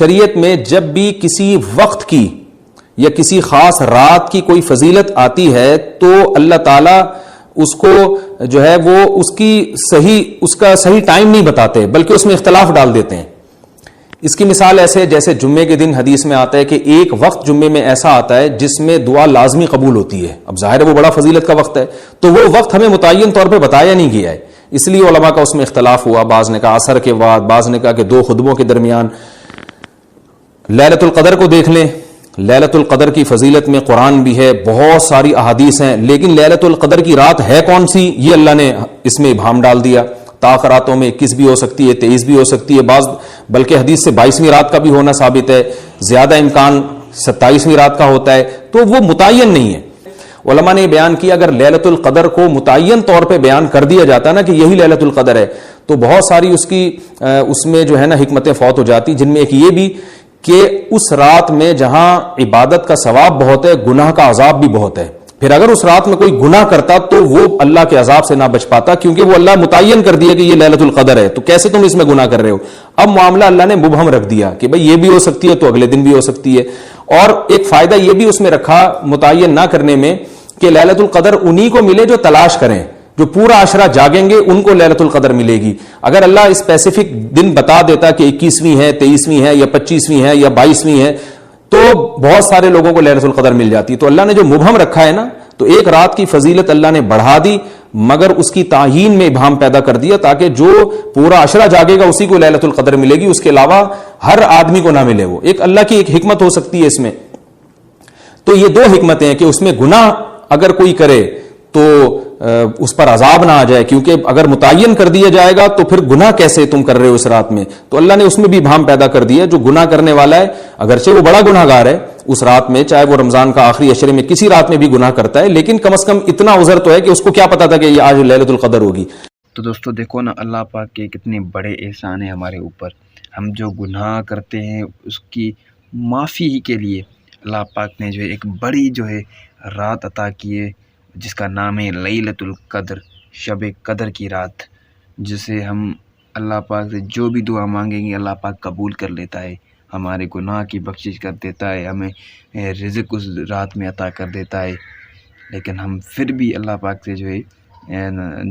شریعت میں جب بھی کسی وقت کی یا کسی خاص رات کی کوئی فضیلت آتی ہے تو اللہ تعالیٰ اس کو جو ہے وہ اس کا صحیح ٹائم نہیں بتاتے، بلکہ اس میں اختلاف ڈال دیتے ہیں۔ اس کی مثال ایسے جیسے جمعے کے دن حدیث میں آتا ہے کہ ایک وقت جمعے میں ایسا آتا ہے جس میں دعا لازمی قبول ہوتی ہے۔ اب ظاہر ہے وہ بڑا فضیلت کا وقت ہے، تو وہ وقت ہمیں متعین طور پہ بتایا نہیں گیا ہے، اس لیے علماء کا اس میں اختلاف ہوا۔ بعض نے کہا عصر کے بعد، بعض نے کہا کہ 2 خطبوں کے درمیان۔ لیلۃ القدر کو دیکھ لیں، لیلۃ القدر کی فضیلت میں قرآن بھی ہے، بہت ساری احادیث ہیں، لیکن لیلۃ القدر کی رات ہے کون سی یہ اللہ نے اس میں ابہام ڈال دیا۔ تاخراتوں میں 21 بھی ہو سکتی ہے، 23 بھی ہو سکتی ہے، بعض بلکہ حدیث سے 22ویں رات کا بھی ہونا ثابت ہے، زیادہ امکان 27ویں رات کا ہوتا ہے، تو وہ متعین نہیں ہے۔ علماء نے بیان کیا اگر لیلۃ القدر کو متعین طور پہ بیان کر دیا جاتا نا کہ یہی لیلۃ القدر ہے، تو بہت ساری اس میں جو ہے نا حکمتیں فوت ہو جاتی، جن میں ایک یہ بھی کہ اس رات میں جہاں عبادت کا ثواب بہت ہے، گناہ کا عذاب بھی بہت ہے۔ پھر اگر اس رات میں کوئی گناہ کرتا تو وہ اللہ کے عذاب سے نہ بچ پاتا، کیونکہ وہ اللہ متعین کر دیا کہ یہ لیلۃ القدر ہے، تو کیسے تم اس میں گناہ کر رہے ہو؟ اب معاملہ اللہ نے مبہم رکھ دیا کہ بھئی یہ بھی ہو سکتی ہے تو اگلے دن بھی ہو سکتی ہے۔ اور ایک فائدہ یہ بھی اس میں رکھا متعین نہ کرنے میں کہ لیلۃ القدر انہی کو ملے جو تلاش کریں، جو پورا عشرہ جاگیں گے ان کو لیلۃ القدر ملے گی۔ اگر اللہ اسپیسیفک دن بتا دیتا کہ 21ویں ہے، 23ویں ہے یا 25ویں ہے یا 22ویں ہے تو بہت سارے لوگوں کو لیلۃ القدر مل جاتی۔ تو اللہ نے جو مبہم رکھا ہے نا، تو ایک رات کی فضیلت اللہ نے بڑھا دی مگر اس کی تعیین میں ابہام پیدا کر دیا تاکہ جو پورا عشرہ جاگے گا اسی کو لیلۃ القدر ملے گی، اس کے علاوہ ہر آدمی کو نہ ملے۔ وہ ایک اللہ کی ایک حکمت ہو سکتی ہے اس میں۔ تو یہ 2 حکمتیں ہیں کہ اس میں گناہ اگر کوئی کرے تو اس پر عذاب نہ آ جائے، کیونکہ اگر متعین کر دیا جائے گا تو پھر گناہ کیسے تم کر رہے ہو اس رات میں، تو اللہ نے اس میں بھی ابہام پیدا کر دیا۔ جو گناہ کرنے والا ہے اگرچہ وہ بڑا گناہ گار ہے اس رات میں، چاہے وہ رمضان کا آخری عشرے میں کسی رات میں بھی گناہ کرتا ہے، لیکن کم از کم اتنا عذر تو ہے کہ اس کو کیا پتا تھا کہ یہ آج لیلۃ القدر ہوگی۔ تو دوستو دیکھو نا، اللہ پاک کے کتنے بڑے احسان ہیں ہمارے اوپر۔ ہم جو گناہ کرتے ہیں اس کی معافی کے لیے اللہ پاک نے جو ہے ایک بڑی جو ہے رات عطا کی ہے، جس کا نام ہے لیلۃ القدر، شب قدر کی رات، جسے ہم اللہ پاک سے جو بھی دعا مانگیں گے اللہ پاک قبول کر لیتا ہے، ہمارے گناہ کی بخشش کر دیتا ہے، ہمیں رزق اس رات میں عطا کر دیتا ہے۔ لیکن ہم پھر بھی اللہ پاک سے جو ہے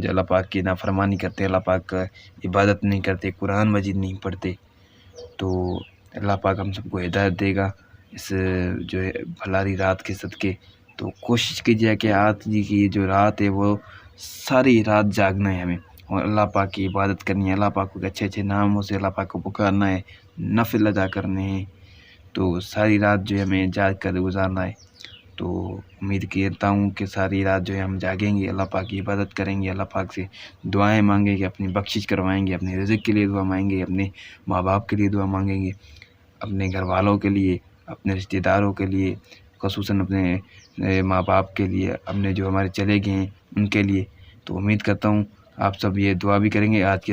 اللہ پاک کی نافرمانی کرتے، اللہ پاک کا عبادت نہیں کرتے، قرآن مجید نہیں پڑھتے، تو اللہ پاک ہم سب کو ہدایت دے گا اس جو ہے بھلاری رات کے صدقے۔ تو کوشش کیجیے کہ آج کی جو رات ہے وہ ساری رات جاگنا ہے ہمیں، اور اللہ پاک کی عبادت کرنی ہے، اللہ پاک کو اچھے اچھے ناموں سے اللہ پاک کو پکارنا ہے، نفل ادا کرنے ہیں، تو ساری رات جو ہے ہمیں جاگ کر گزارنا ہے۔ تو امید کرتا ہوں کہ ساری رات جو ہے ہم جاگیں گے، اللہ پاک کی عبادت کریں گے، اللہ پاک سے دعائیں مانگیں گے، اپنی بخشش کروائیں گے، اپنے رزق کے لیے دعا مانگیں گے، اپنے ماں باپ کے لیے دعا مانگیں گے، اپنے گھر والوں کے لیے، اپنے رشتہ داروں کے لیے، خصوصاً اپنے ماں باپ کے لیے، اپنے جو ہمارے چلے گئے ہیں ان کے لیے۔ تو امید کرتا ہوں آپ سب یہ دعا بھی کریں گے۔ آج کے